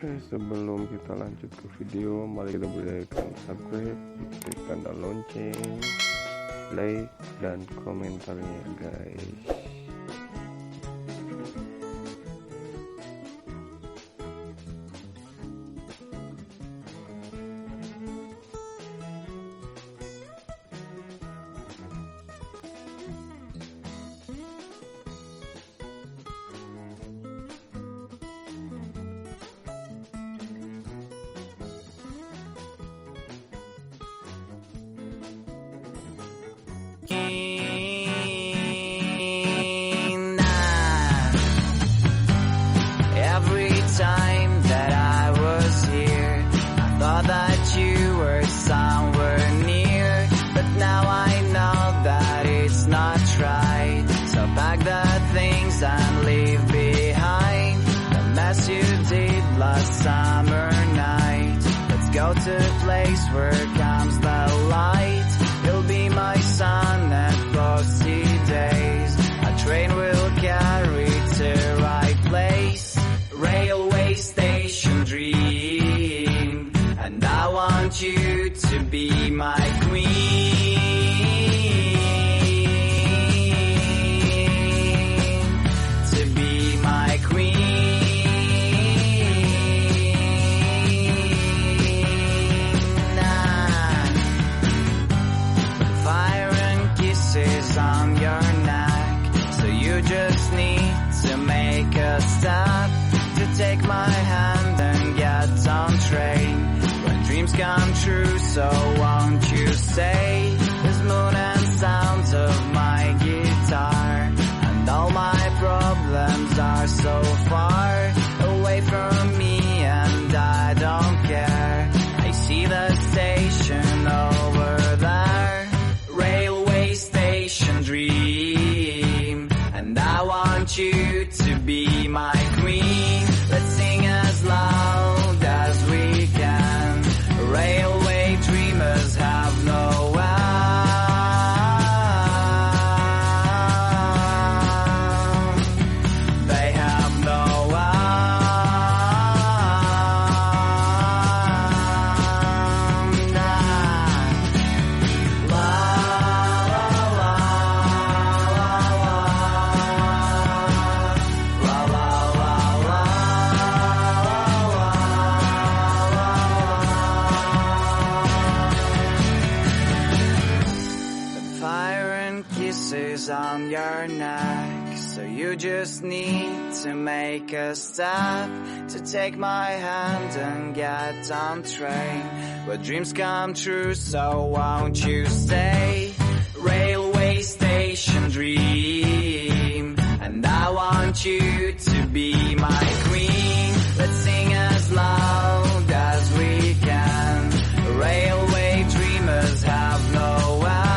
Oke, sebelum kita lanjut ke video, mari kita berikan subscribe, tekan tanda lonceng, like, dan komentarnya guys. Every time that I was here, I thought that you were somewhere near, but now I know that it's not right. So pack the things and leave behind the mess you did last summer night. Let's go to a place where comes the light. You'll be my sun at frosty days. A train will carry to right place. Railway station dream, and I want you to be my queen, to be my queen. Fire and kisses on your neck, so you just need to make a stop, to take my hand and get on train. When dreams come true, so won't you stay? The moon and sounds of my guitar, and all my problems are so far away from me, and I don't care. I see the station over there, railway station dream, and I want you to be my queen. Let's sing as loud as we can. Railway dreamers have no end. They have no end. La la la la la la. Fire and kisses on your neck, so you just need to make a step, to take my hand and get on train. But dreams come true, so won't you stay? Railway station dream, and I want you to be my queen. Let's sing as loud as we can. Railway dreamers have no end.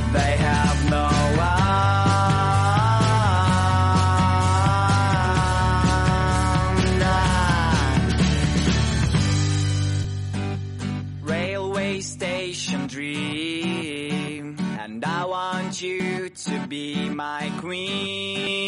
They have no end. Railway station dream, and I want you to be my queen.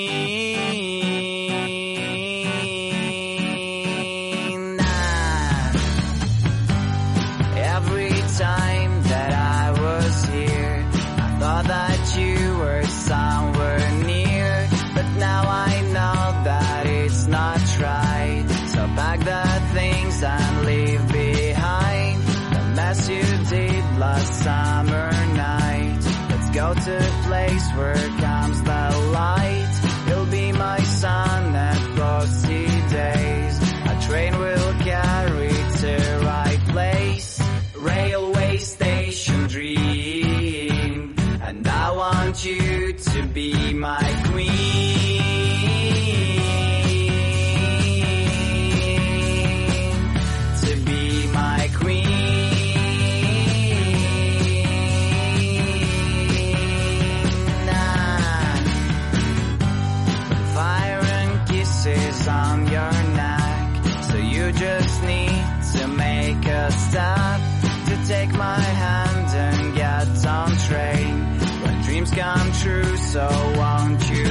Every time that I was here, I thought that you were somewhere near, but now I know that it's not right. So pack the things and leave behind the mess you did last summer night. Let's go to a place where comes the light. You'll be my sun at frosty days. A train will carry to right place. Railway station dream, and I want you to be my queen, to be my queen. Fire and kisses on your neck, so you just need to make a step, to take my hand and get on train. When dreams come true, so won't you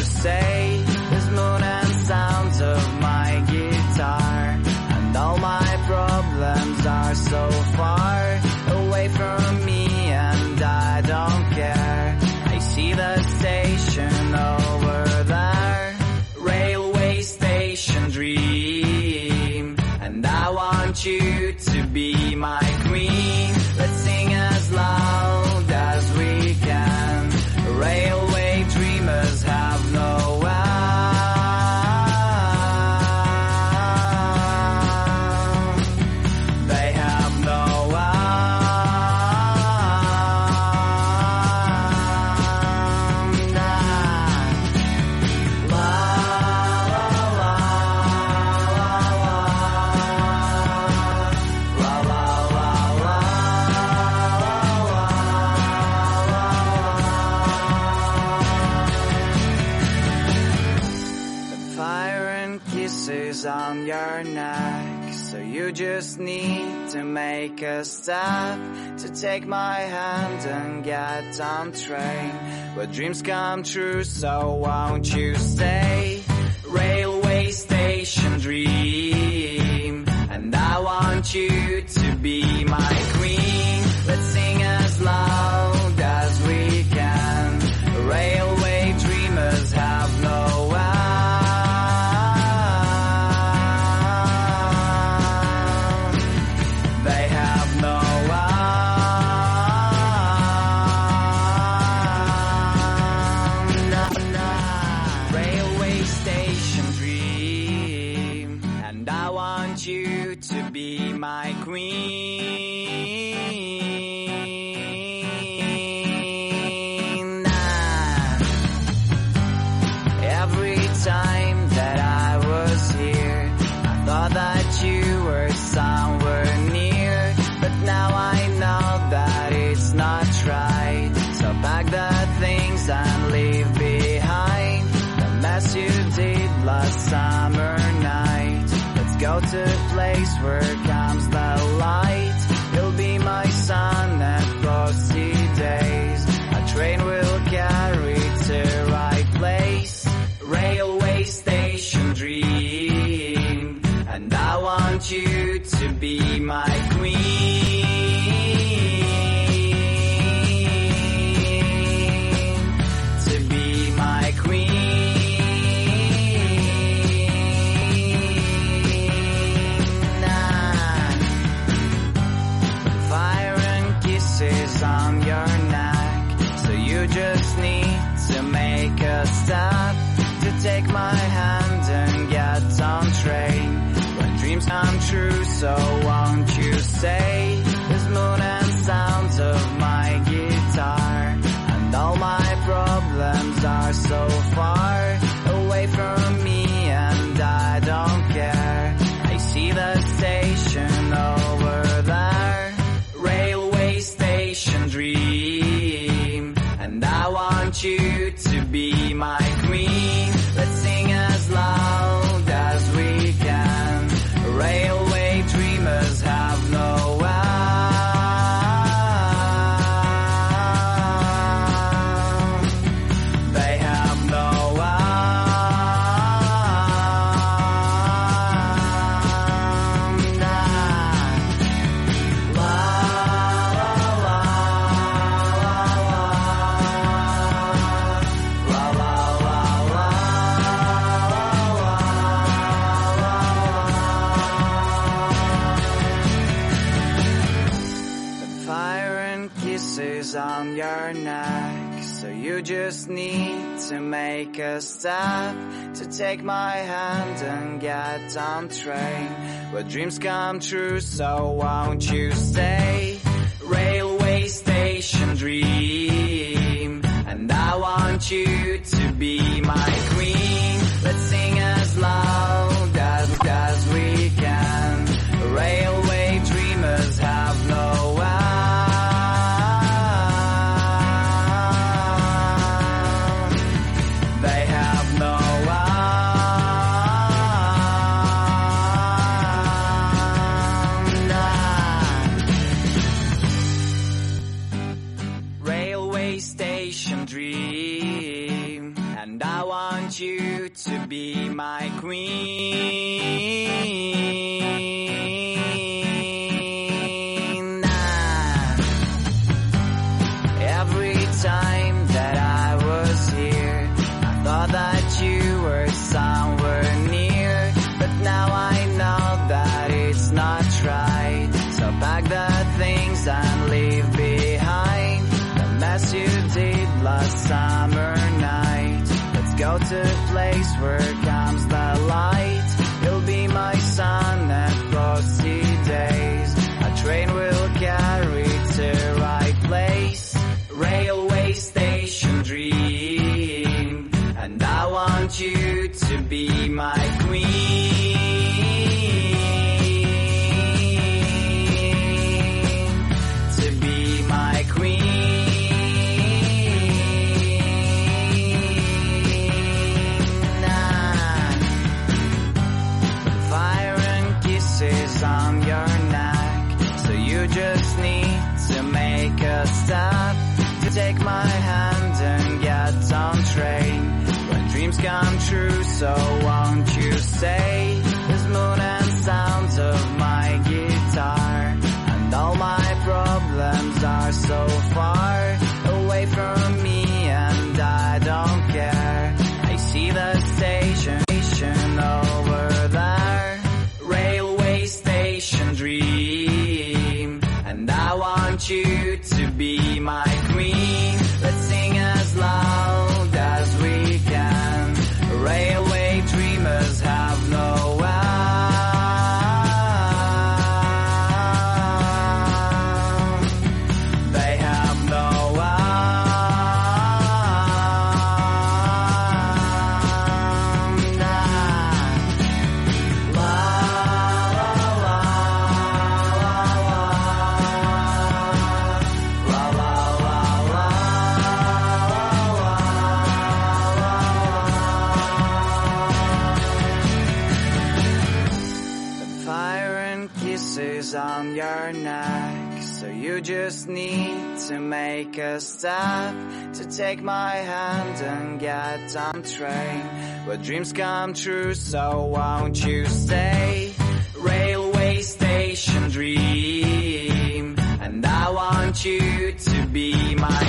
your neck. So you just need to make a step to take my hand and get on train where dreams come true, so won't you stay? Railway station dream, and I want you to be my queen. Let's sing as loud as we can. Railway dreamers have no end. They have no end. Railway station dream, and I want you to be my queen. Every time that I was here, I thought that you were somewhere near, but now I know that it's not right. So pack the things and leave behind the mess you did last summer night. Let's go to a place where comes the light. You'll be my sun and frosty days. A train will carry to right place. Railway station dream, and I want you to be my queen. To be my queen. Fire and kisses on your neck, so you just need to make a step to take my hand and get on train when dreams come true, so won't you stay? The moon and sounds of my guitar, and all my problems are so far away from me, and I don't care. I see the station over there. Railway station dream, and I want you to be my queen. Let's sing as loud as we can. Railway dreamers have no end. They have no end. La la la la la la fire and kisses on your neck, so you just need to make a step to take my hand and get on train where dreams come true, so won't you stay? Railway station dream, and I want you to be my queen. Let's sing as loud as we can. Railway dreamers have no end. They have no end. Railway station dream, and I want you to be my queen. Every time that I was here, I thought that you were somewhere near, but now I know that it's not right. So pack the things and leave behind the mess you did last summer night. Let's go to a place where comes the light. You'll be my sun and frosty days. A train will carry to right place. Railway station dream, and I want you to be my queen. To be my queen. Nah. take my hand and get on train. When dreams come true, so won't you stay? The smooth and sounds of my guitar, and all my problems are so far away from me, and I don't care. I see the station over there, railway station dream, and I want you to be my queen. Let's sing as loud as we can. Railway dreamers have no end. They have no end. La la la la la la la. Fire and kisses on your neck, so you just need to make a step to take my hand and get on train. Where dreams come true, so won't you stay? Railway station dream, and I want you to be my